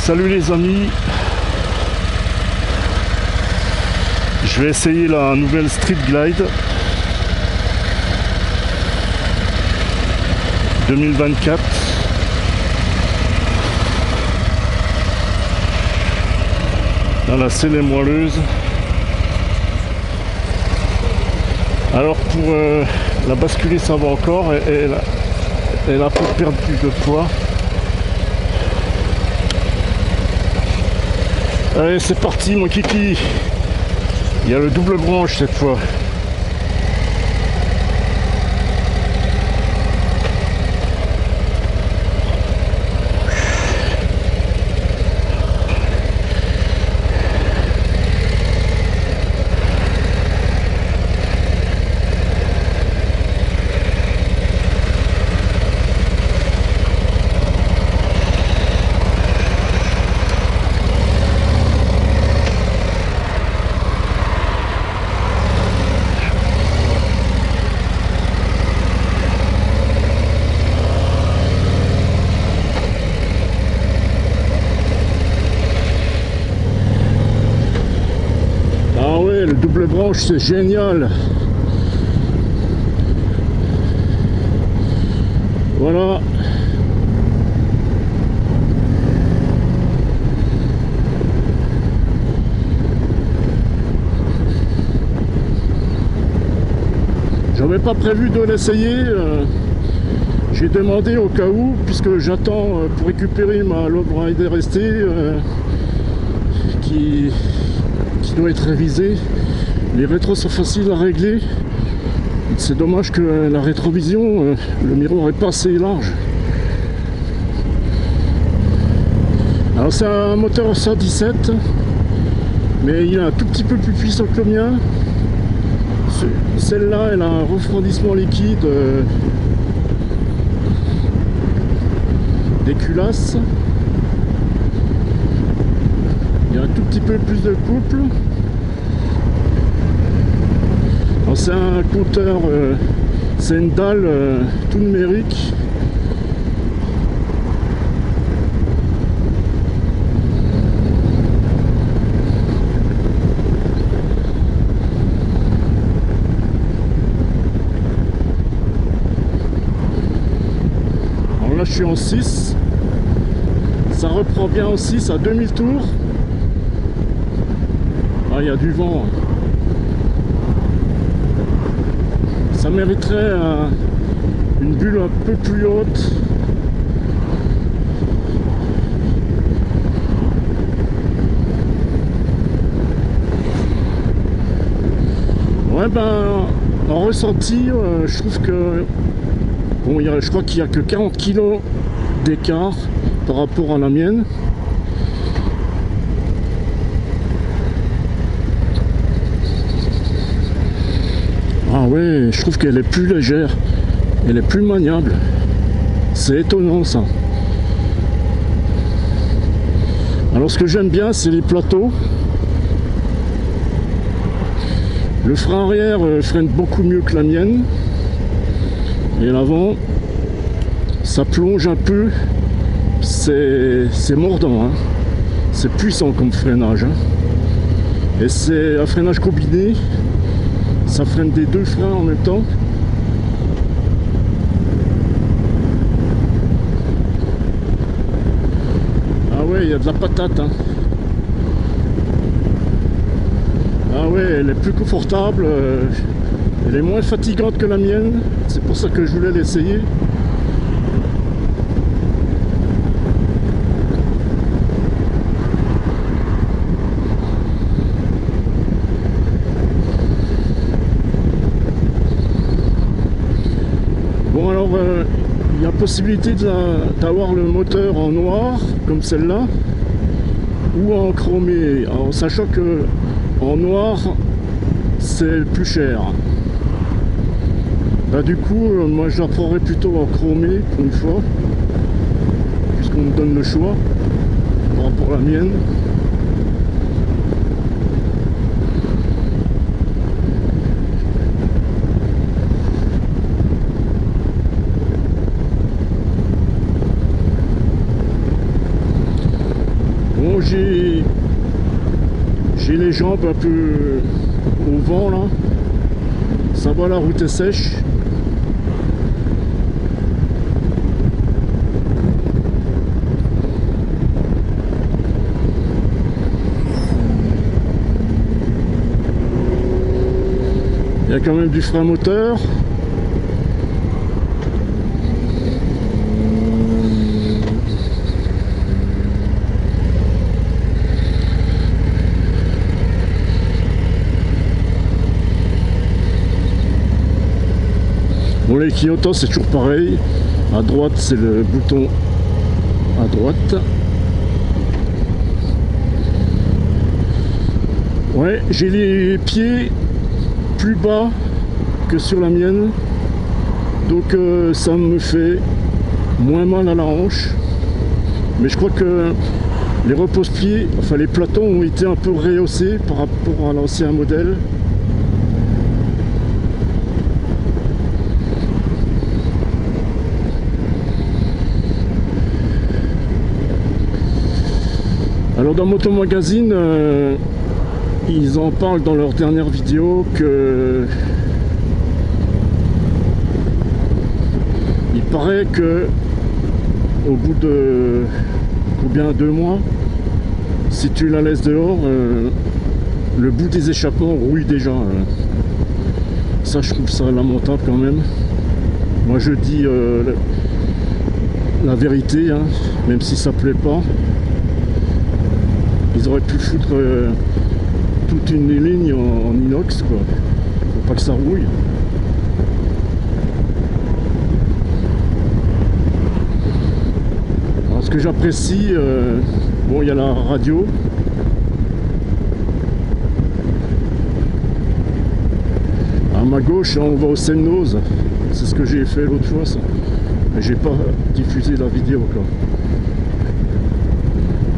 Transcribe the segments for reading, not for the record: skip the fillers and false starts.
Salut les amis, je vais essayer la nouvelle Street Glide 2024. Dans la selle moelleuse. Alors pour la basculer ça va encore, elle a peut perdre plus de poids. Allez c'est parti mon kiki. Il y a le double branche cette fois. Le double branche c'est génial. Voilà. J'avais pas prévu de l'essayer. J'ai demandé au cas où, puisque j'attends pour récupérer ma Love Rider ST qui doit être révisée. Les rétros sont faciles à régler. C'est dommage que la rétrovision, le miroir n'est pas assez large. Alors c'est un moteur 117, mais il est un tout petit peu plus puissant que le mien. Celle-là, elle a un refroidissement liquide des culasses. Il y a un tout petit peu plus de couple. C'est un compteur, c'est une dalle tout numérique. Alors là je suis en 6. Ça reprend bien en 6 à 2000 tours. Ah, il y a du vent. Ça mériterait une bulle un peu plus haute. Ouais ben en ressenti je trouve que bon je crois qu'il n'y a que 40 kg d'écart par rapport à la mienne. Ah ouais, je trouve qu'elle est plus légère, elle est plus maniable. C'est étonnant ça. Alors ce que j'aime bien, c'est les plateaux. Le frein arrière freine beaucoup mieux que la mienne. Et l'avant, ça plonge un peu. C'est mordant, hein. C'est puissant comme freinage. Hein. Et c'est un freinage combiné. Ça freine des deux freins en même temps. Ah ouais, il y a de la patate. Hein. Ah ouais, elle est plus confortable. Elle est moins fatigante que la mienne. C'est pour ça que je voulais l'essayer. Bon alors il y a possibilité d'avoir le moteur en noir comme celle-là ou en chromé, en sachant que en noir c'est plus cher. Bah, du coup moi je la prendrais plutôt en chromé pour une fois, puisqu'on me donne le choix par rapport à la mienne. bon, j'ai les jambes un peu au vent là. Ça va, la route est sèche. Il y a quand même du frein moteur. Bon, les clignotants c'est toujours pareil. À droite c'est le bouton à droite. Ouais, j'ai les pieds plus bas que sur la mienne, donc ça me fait moins mal à la hanche. Mais je crois que les repose-pieds, enfin les platons ont été un peu rehaussés par rapport à l'ancien modèle. Alors dans Moto Magazine, ils en parlent dans leur dernière vidéo que il paraît que au bout de combien, 2 mois, si tu la laisses dehors, le bout des échappements rouille déjà. Ça, je trouve ça lamentable quand même. Moi je dis la vérité, hein, même si ça plaît pas. Ils auraient pu foutre toute une ligne en inox, quoi. Faut pas que ça rouille. Alors ce que j'apprécie, bon, il y a la radio. À ma gauche, on va au Seine-Noz. C'est ce que j'ai fait l'autre fois, ça. Mais j'ai pas diffusé la vidéo, quoi.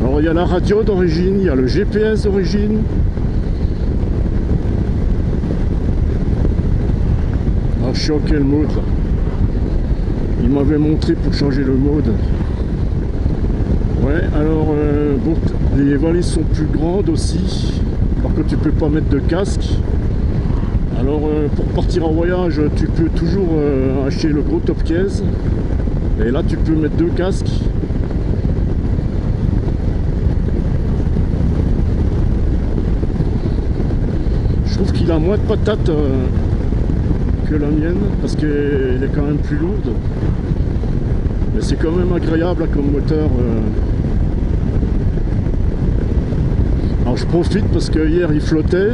Alors il y a la radio d'origine, il y a le GPS d'origine. Alors je suis en quel mode là? Il m'avait montré pour changer le mode. Ouais, alors bon, les valises sont plus grandes aussi. Par contre tu peux pas mettre de casque. Alors pour partir en voyage, tu peux toujours acheter le gros top case. Et là tu peux mettre 2 casques. Je trouve qu'il a moins de patates que la mienne, parce qu'elle est quand même plus lourde. Mais c'est quand même agréable là, comme moteur. Alors je profite parce que hier il flottait.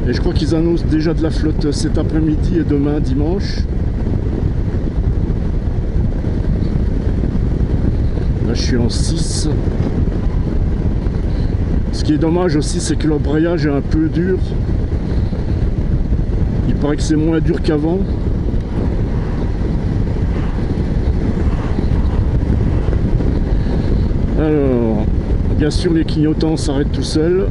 Et je crois qu'ils annoncent déjà de la flotte cet après-midi et demain dimanche. Là je suis en 6. Ce qui est dommage aussi, c'est que l'embrayage est un peu dur. Il paraît que c'est moins dur qu'avant. Alors, bien sûr les clignotants s'arrêtent tout seuls.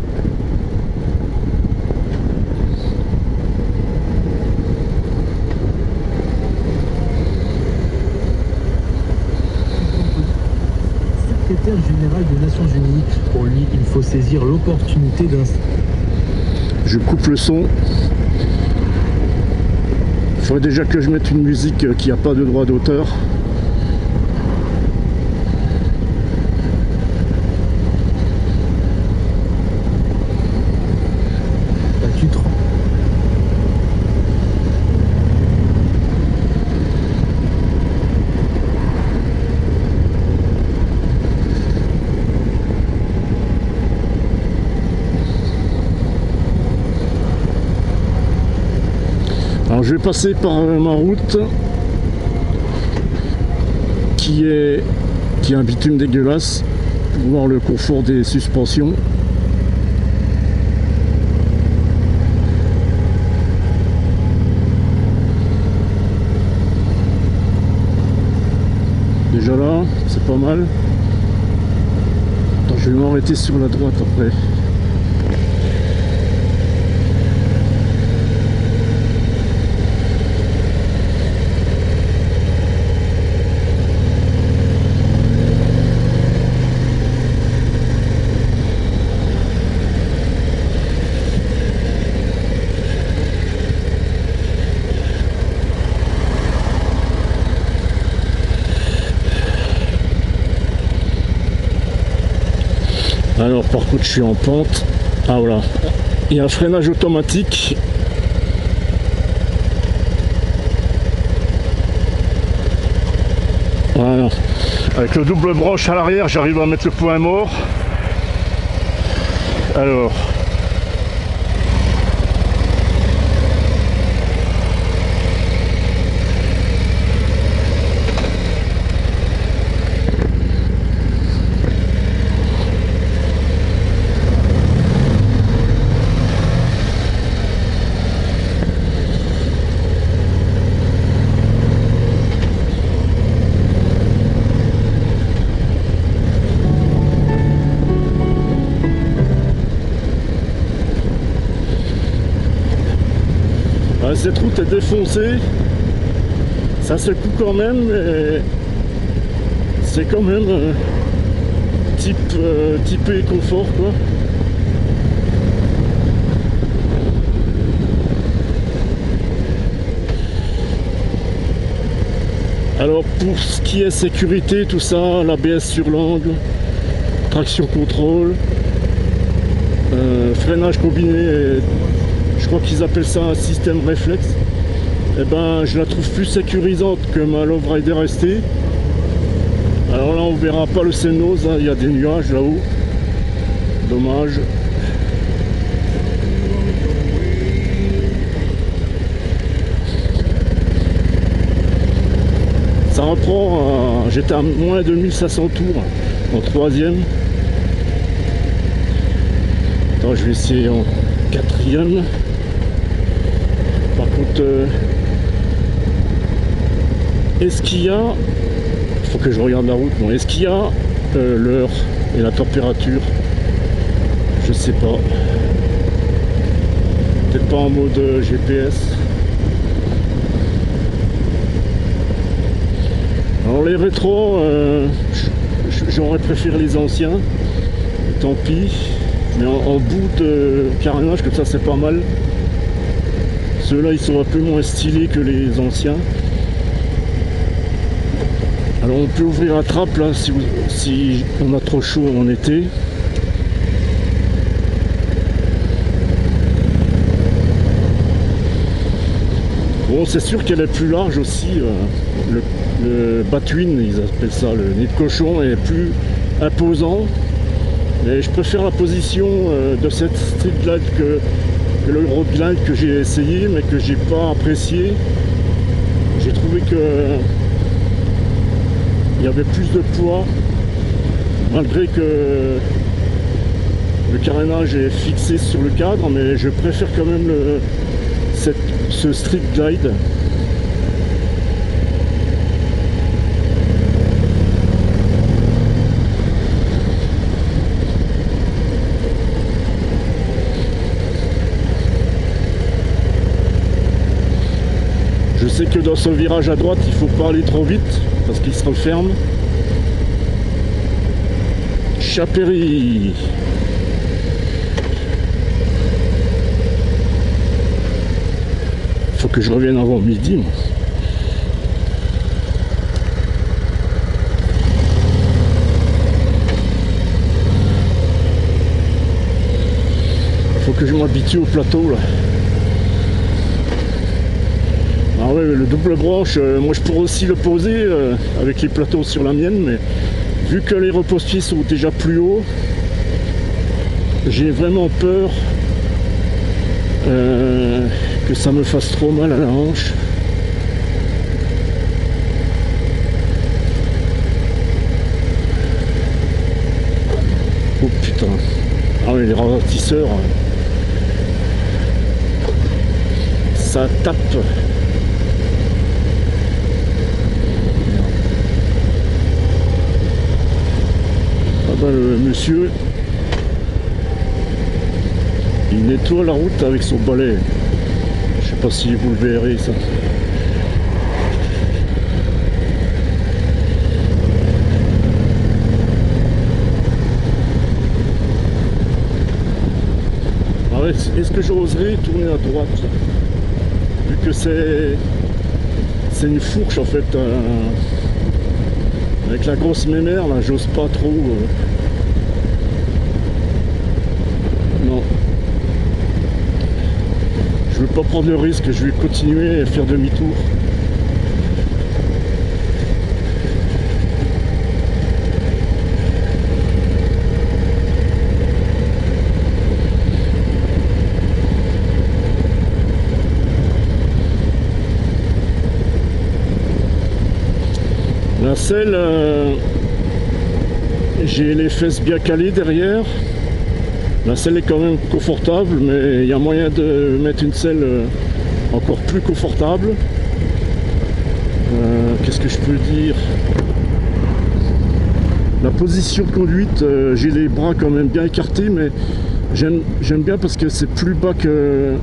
Secrétaire général des Nations Unies, pour lui, il faut saisir l'opportunité d'un... Je coupe le son. Il faudrait déjà que je mette une musique qui n'a pas de droit d'auteur. Alors je vais passer par ma route qui est un bitume dégueulasse pour voir le confort des suspensions. Déjà là, c'est pas mal. Attends, je vais m'arrêter sur la droite après. Alors par contre je suis en pente. Ah voilà. Il y a un freinage automatique. Voilà. Avec le double broche à l'arrière, j'arrive à mettre le point mort. Alors. Cette route est défoncée, ça secoue quand même, mais c'est quand même typé confort quoi. Alors pour ce qui est sécurité, tout ça, l'ABS sur l'angle, traction contrôle, freinage combiné. Je crois qu'ils appellent ça un système réflexe. Et ben, je la trouve plus sécurisante que ma Love Rider ST. Alors là, on verra pas le Senos, hein, il y a des nuages là-haut. Dommage. Ça reprend, j'étais à moins de 1500 tours en troisième. Attends, je vais essayer en quatrième. Par contre, est-ce qu'il y a, il faut que je regarde la route, bon, est-ce qu'il y a l'heure et la température? Je sais pas. Peut-être pas en mode GPS. Alors les rétros, j'aurais préféré les anciens, tant pis. Mais en bout de carénage, comme ça c'est pas mal. Ceux-là, ils sont un peu moins stylés que les anciens. Alors on peut ouvrir la trappe là si on a trop chaud en été. Bon, c'est sûr qu'elle est plus large aussi. Le Batwin, ils appellent ça, le nid de cochon, est plus imposant. Mais je préfère la position de cette Street Glide que le Road Glide que j'ai essayé mais que j'ai pas apprécié. J'ai trouvé que il y avait plus de poids malgré que le carénage est fixé sur le cadre, mais je préfère quand même ce Street Glide. Je sais que dans ce virage à droite, il ne faut pas aller trop vite parce qu'il se referme. Chapéry. Faut que je revienne avant midi. Moi. Faut que je m'habitue au plateau là. Ah ouais, le double branche, moi je pourrais aussi le poser avec les plateaux sur la mienne, mais vu que les repose-pieds sont déjà plus hauts, j'ai vraiment peur que ça me fasse trop mal à la hanche. Oh putain. Ah oui, les ralentisseurs, ça tape. Le monsieur, il nettoie la route avec son balai. Je sais pas si vous le verrez ça. Ah ouais, est-ce que j'oserais tourner à droite là, vu que c'est une fourche en fait. Avec la grosse mémère là, j'ose pas trop. Non. Je veux pas prendre le risque, je vais continuer et faire demi-tour. La selle, j'ai les fesses bien calées derrière. La selle est quand même confortable, mais il y a moyen de mettre une selle encore plus confortable. Qu'est-ce que je peux dire? La position de conduite, j'ai les bras quand même bien écartés, mais j'aime bien parce que c'est plus bas que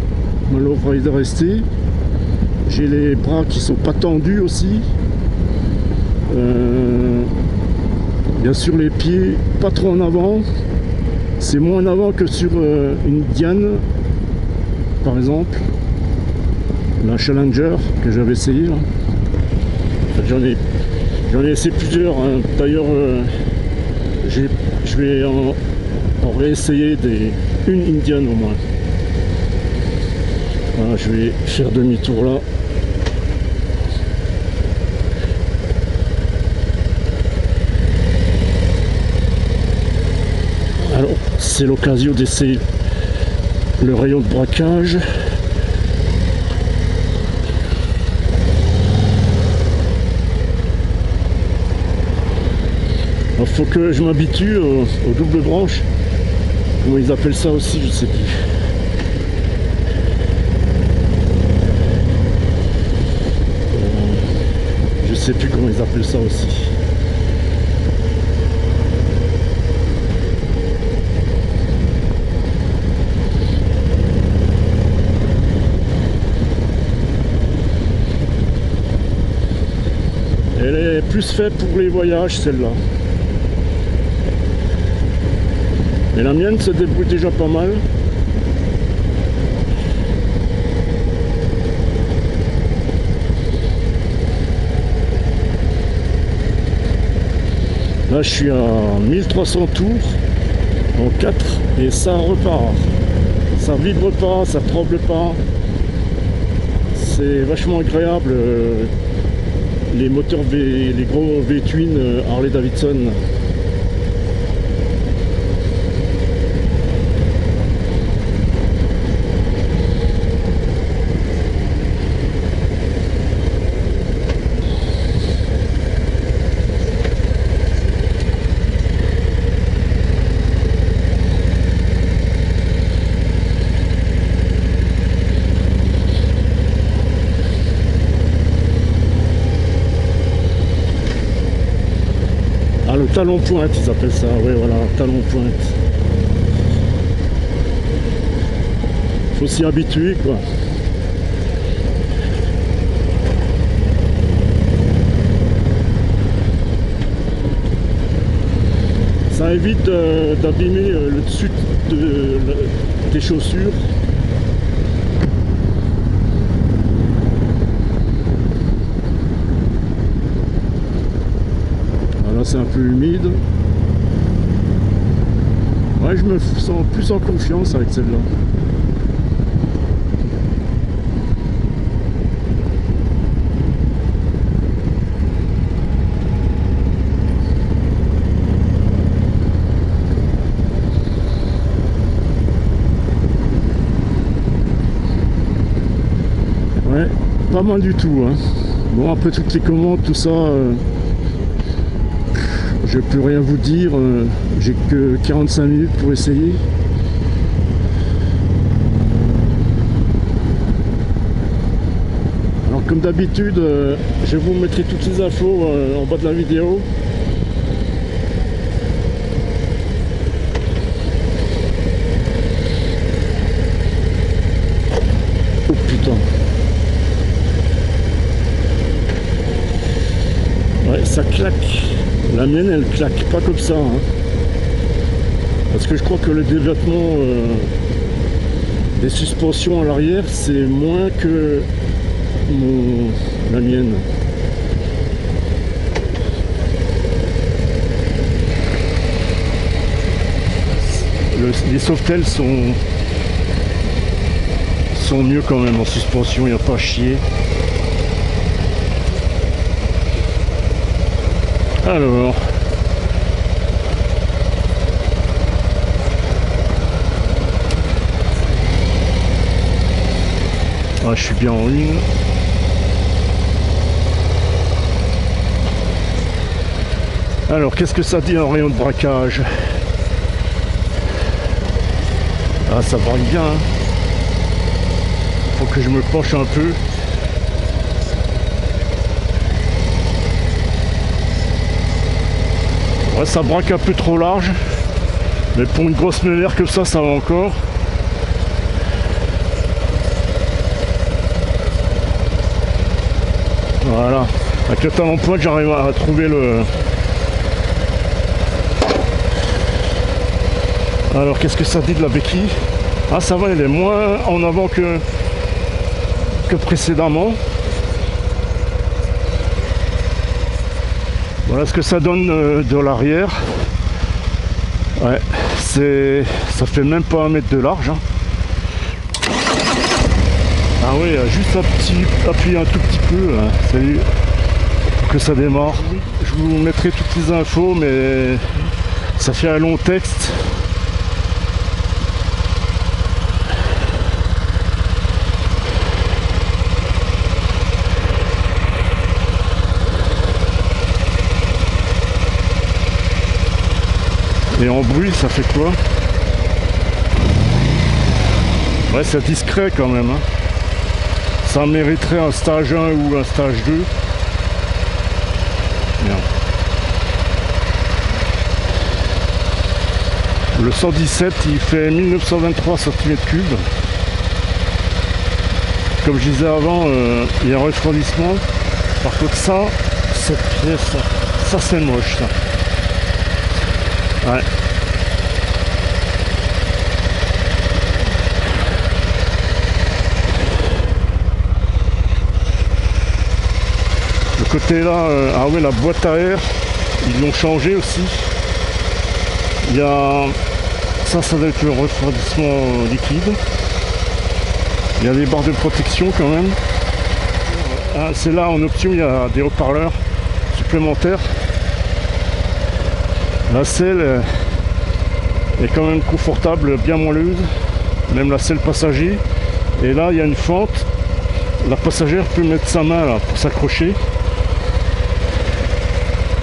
ma Lowrider ST. J'ai les bras qui sont pas tendus aussi. Bien sûr les pieds pas trop en avant, c'est moins en avant que sur une Diane par exemple, la Challenger que j'avais essayé là. En fait, j'en ai essayé plusieurs hein. D'ailleurs je vais en réessayer une Indian au moins. Voilà, je vais faire demi-tour là. Alors, c'est l'occasion d'essayer le rayon de braquage. Il faut que je m'habitue aux doubles branches. Comment ils appellent ça aussi, je sais plus. Je sais plus comment ils appellent ça aussi. Elle est plus faite pour les voyages, celle-là. Mais la mienne se débrouille déjà pas mal. Là, je suis à 1300 tours en 4 et ça repart. Ça vibre pas, ça tremble pas. C'est vachement agréable. Les moteurs les gros V-twin Harley Davidson. Ah, le talon pointe, ils appellent ça, oui voilà, talon pointe. Faut s'y habituer quoi. Ça évite d'abîmer le dessus des chaussures. C'est un peu humide. Ouais, je me sens plus en confiance avec celle-là. Ouais, pas mal du tout. Hein. Bon, après toutes les commandes, tout ça... je peux rien vous dire, j'ai que 45 minutes pour essayer. Alors comme d'habitude, je vous mettrai toutes les infos en bas de la vidéo. Oh putain. Ouais, ça claque. La mienne, elle claque pas comme ça. Hein. Parce que je crois que le dévêtement des suspensions à l'arrière, c'est moins que la mienne. Le les Softail sont mieux quand même en suspension, il n'y a pas à chier. Alors, ah, je suis bien en ligne. Alors, qu'est-ce que ça dit en rayon de braquage? Ah, ça braque bien, hein. Faut que je me penche un peu. Ouais, ça braque un peu trop large, mais pour une grosse menère comme ça va encore. Voilà, avec le talon pointe, j'arrive à trouver le... Alors, qu'est-ce que ça dit de la béquille? Ah, ça va, elle est moins en avant que précédemment. Voilà ce que ça donne de l'arrière. Ouais, ça fait même pas 1 mètre de large, hein. Ah oui, juste un petit appuyer un tout petit peu, hein, pour que ça démarre. Je vous mettrai toutes les infos, mais ça fait un long texte. Et en bruit, ça fait quoi? Ouais, c'est discret quand même, hein. Ça mériterait un stage 1 ou un stage 2. Bien. Le 117, il fait 1923 cm3. Comme je disais avant, il y a un refroidissement. Par contre, ça, cette pièce, ça c'est moche, ça. Ouais. Le côté là, ah ouais, la boîte à air, ils l'ont changé aussi. Il y a ça doit être le refroidissement liquide. Il y a des barres de protection quand même. Ah, c'est là en option, il y a des haut-parleurs supplémentaires. La selle est quand même confortable, bien moelleuse, même la selle passager. Et là, il y a une fente. La passagère peut mettre sa main là pour s'accrocher.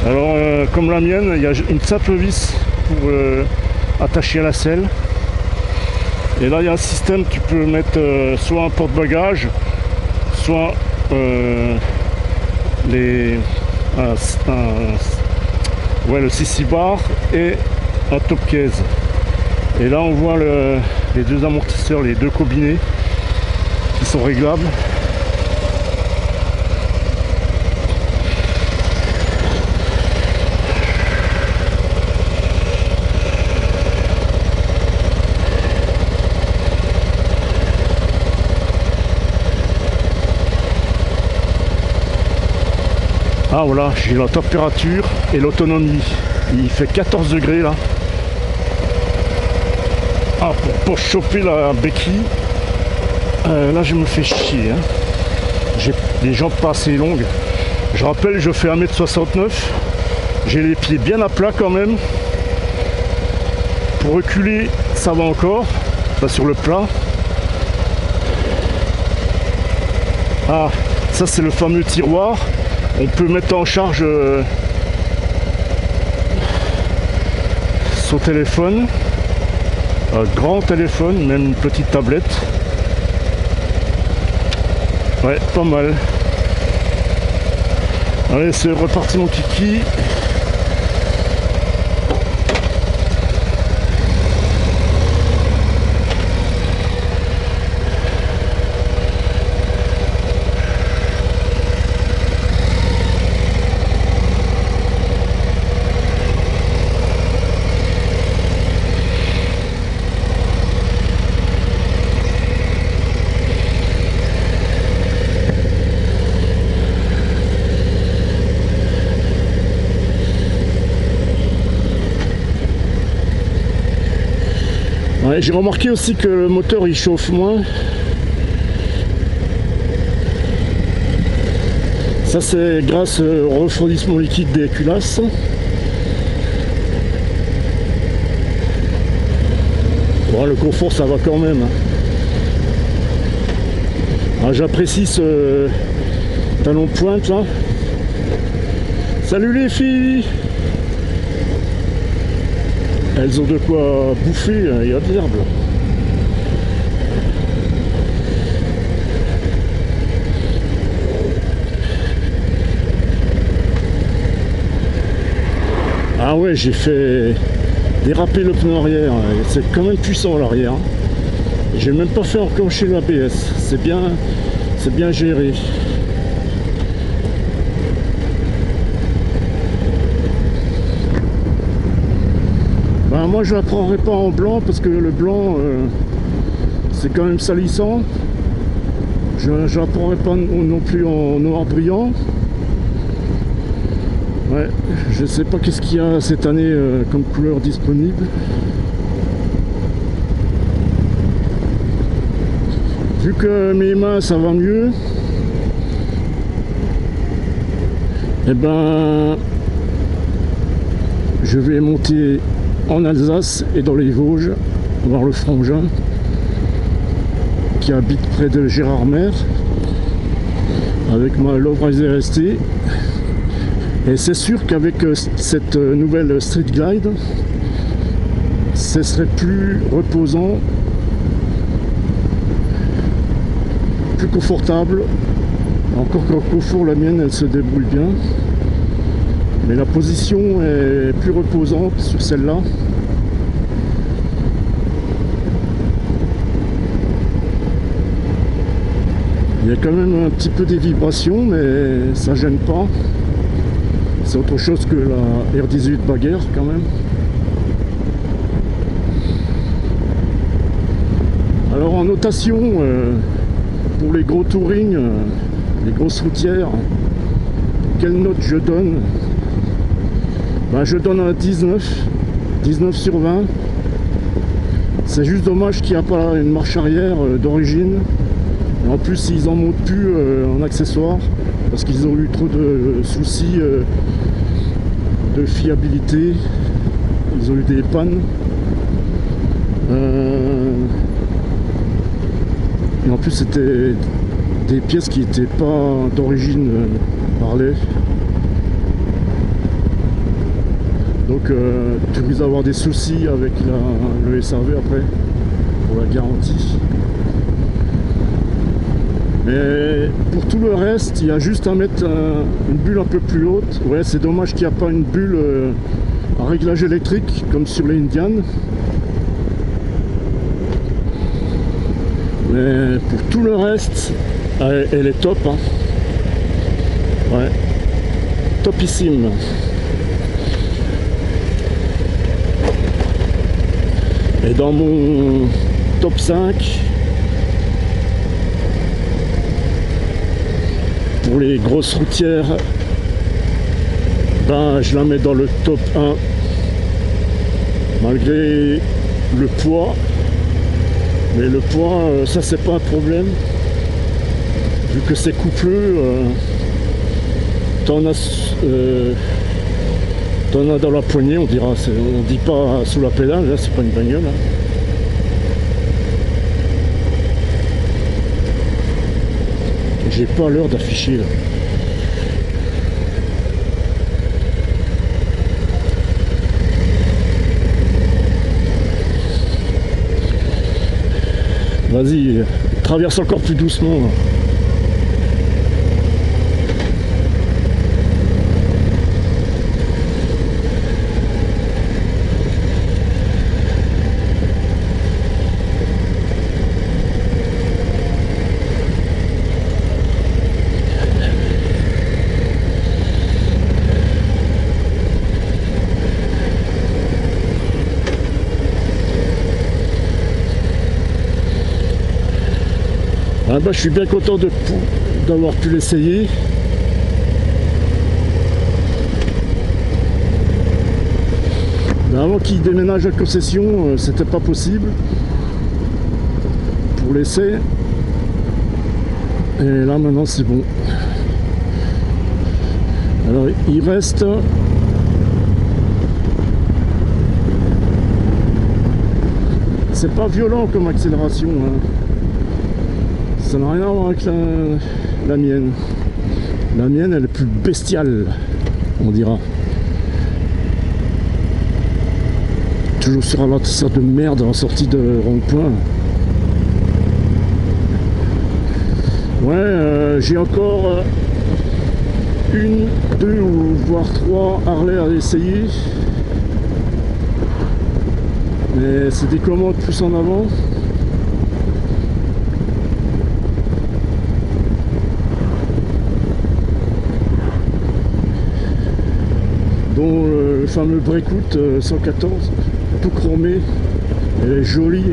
Alors, comme la mienne, il y a une simple vis pour attacher à la selle. Et là, il y a un système, tu peux mettre soit un porte-bagages, soit le 6 bar et un top case. Et là on voit les deux amortisseurs, les deux combinés qui sont réglables. Ah voilà, j'ai la température et l'autonomie. Il fait 14 degrés là. Ah, pour choper la béquille, là je me fais chier, hein. J'ai des jambes pas assez longues. Je rappelle, je fais 1m69. J'ai les pieds bien à plat quand même. Pour reculer, ça va encore. Pas sur le plat. Ah, ça c'est le fameux tiroir. On peut mettre en charge son téléphone, un grand téléphone, même une petite tablette. Ouais, pas mal. Allez, c'est reparti mon kiki. Ouais, j'ai remarqué aussi que le moteur il chauffe moins. Ça c'est grâce au refroidissement liquide des culasses. Bon, le confort ça va quand même. Ah, j'apprécie ce talon de pointe là. Salut les filles! Elles ont de quoi bouffer, il y a de l'herbe. Ah ouais, j'ai fait déraper le pneu arrière, c'est quand même puissant à l'arrière. J'ai même pas fait enclencher l'ABS, c'est bien géré. Ben, moi je la prendrai pas en blanc parce que le blanc c'est quand même salissant. Je la prendrai pas non plus en noir brillant. Ouais, je sais pas qu'est-ce qu'il y a cette année comme couleur disponible. Vu que mes mains ça va mieux, et ben je vais monter en Alsace et dans les Vosges voir le frangin qui habite près de Gérardmer avec ma Love Rider ST. Et c'est sûr qu'avec cette nouvelle Street Glide, ce serait plus reposant, plus confortable. Encore qu'en confort, la mienne, elle se débrouille bien. Mais la position est plus reposante sur celle-là. Il y a quand même un petit peu des vibrations, mais ça gêne pas. C'est autre chose que la R18 Bagger quand même. Alors en notation, pour les gros touring, les grosses routières, quelle note je donne? Ben, je donne un 19 sur 20. C'est juste dommage qu'il n'y a pas une marche arrière d'origine. En plus, ils en montent plus en accessoire parce qu'ils ont eu trop de soucis de fiabilité. Ils ont eu des pannes. Et en plus, c'était des pièces qui n'étaient pas d'origine Harley. Donc, tu risques d'avoir des soucis avec le SAV après pour la garantie. Mais pour tout le reste, il y a juste à mettre une bulle un peu plus haute. Ouais, c'est dommage qu'il n'y a pas une bulle à réglage électrique comme sur les Indian. Mais pour tout le reste, elle est top. Hein. Ouais, topissime. Et dans mon top 5, pour les grosses routières, ben, je la mets dans le top 1 malgré le poids. Mais le poids, ça c'est pas un problème vu que c'est coupleux. T'en as dans la poignée, on dira, on dit pas sous la pédale, là c'est pas une bagnole. Hein. J'ai pas l'heure d'afficher là. Vas-y, traverse encore plus doucement là. Ah bah, je suis bien content d'avoir pu l'essayer. Ah Avant qu'il déménage à concession, c'était pas possible pour l'essai. Et là maintenant c'est bon. Alors il reste c'est pas violent comme accélération, hein. Ça n'a rien à voir avec la mienne. La mienne elle est plus bestiale, on dira. Toujours sur un ralentisseur de merde en sortie de rond-point. Ouais, j'ai encore une, deux ou voire trois Harley à essayer. Mais c'est des commandes plus en avant. Dont le fameux Breakout 114, tout chromé. Elle est jolie.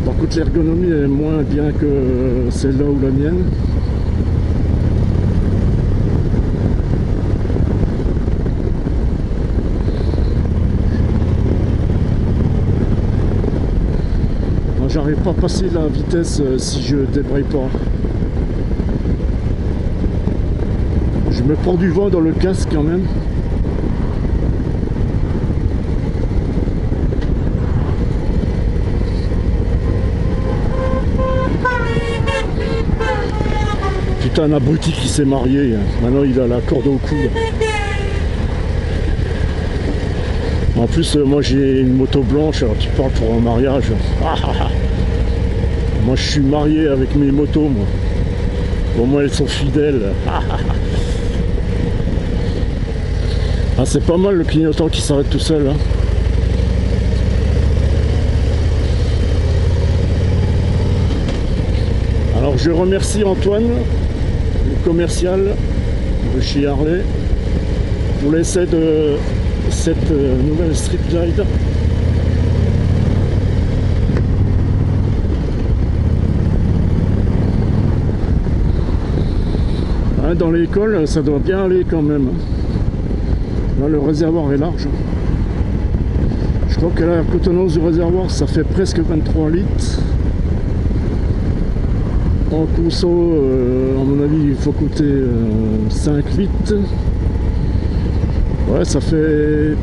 Par contre l'ergonomie est moins bien que celle-là ou la mienne. J'arrive pas à passer la vitesse si je débraye pas. Je me prends du vent dans le casque quand même. Putain, un abruti qui s'est marié. Maintenant il a la corde au cou. En plus, moi j'ai une moto blanche, alors tu parles pour un mariage. Moi je suis marié avec mes motos, moi. Au moins elles sont fidèles. Ah, c'est pas mal le clignotant qui s'arrête tout seul. Hein. Alors je remercie Antoine, le commercial de chez Harley, pour l'essai de cette nouvelle Street Glide. Ouais, dans l'école ça doit bien aller quand même. Là le réservoir est large. Je crois que la contenance du réservoir ça fait presque 23 litres. En conso, à mon avis il faut compter 5 litres. Ouais, ça fait...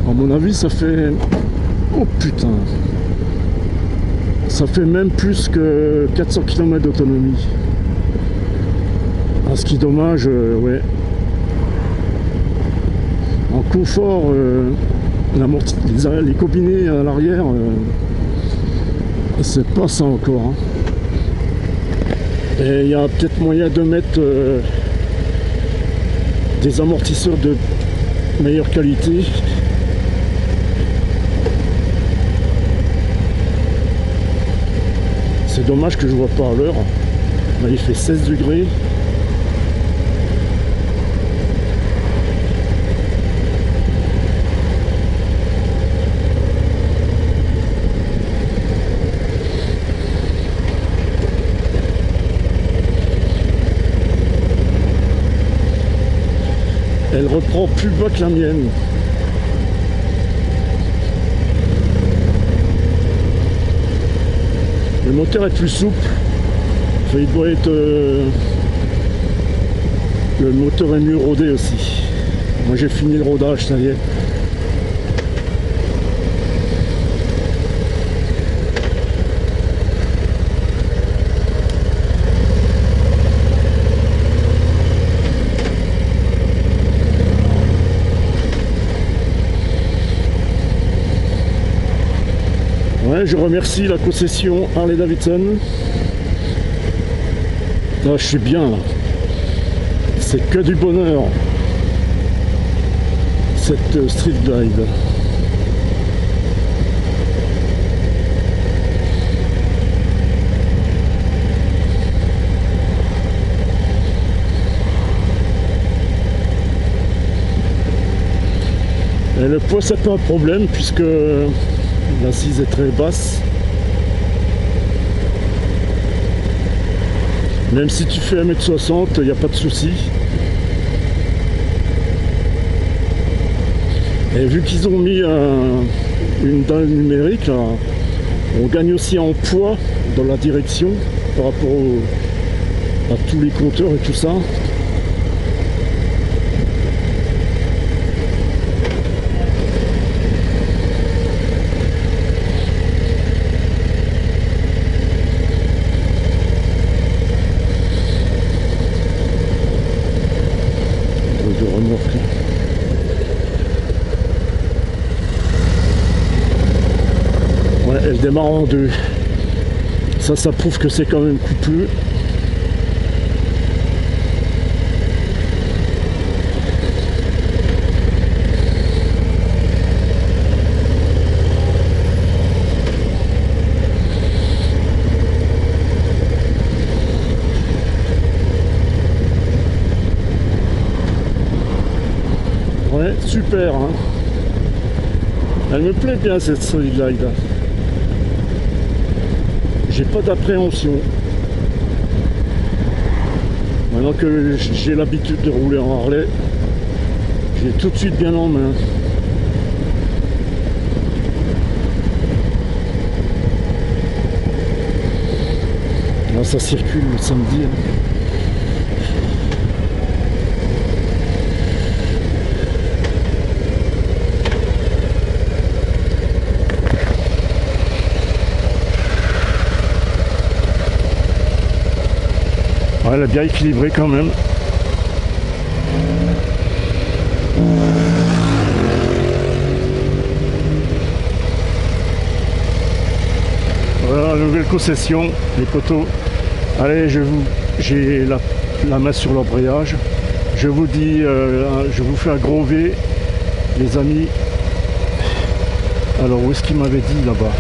À mon avis, ça fait... Oh putain! Ça fait même plus que 400 km d'autonomie. Ah, ce qui est dommage, ouais. En confort, les combinés à l'arrière, c'est pas ça encore. Hein. Et il y a peut-être moyen de mettre... des amortisseurs de meilleure qualité. C'est dommage que je vois pas à l'heure. Là il fait 16 degrés. Elle reprend plus bas que la mienne. Le moteur est plus souple. Enfin, il doit être... Le moteur est mieux rodé aussi. Moi j'ai fini le rodage, ça y est. Ouais, je remercie la concession Harley Davidson. Là, je suis bien là. C'est que du bonheur. Cette Street Glide. Et le poids c'est pas un problème puisque l'assise est très basse. Même si tu fais 1m60, il n'y a pas de souci. Et vu qu'ils ont mis une dalle numérique, là, on gagne aussi en poids dans la direction par rapport à tous les compteurs et tout ça. De remorque. Ouais, elle démarre en deux. Ça prouve que c'est quand même coupeux. Ouais, super, hein. Elle me plaît bien cette Solid-Glide. J'ai pas d'appréhension. Maintenant que j'ai l'habitude de rouler en Harley, j'ai tout de suite bien en main. Là, ça circule le samedi. Hein. Ouais, elle est bien équilibrée quand même. Voilà la nouvelle concession, les poteaux. Allez, j'ai la main sur l'embrayage. Je vous dis, je vous fais un gros V, les amis. Alors, où est-ce qu'il m'avait dit là-bas?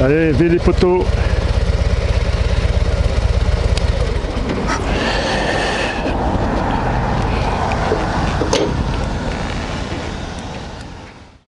Allez, levez les poteaux.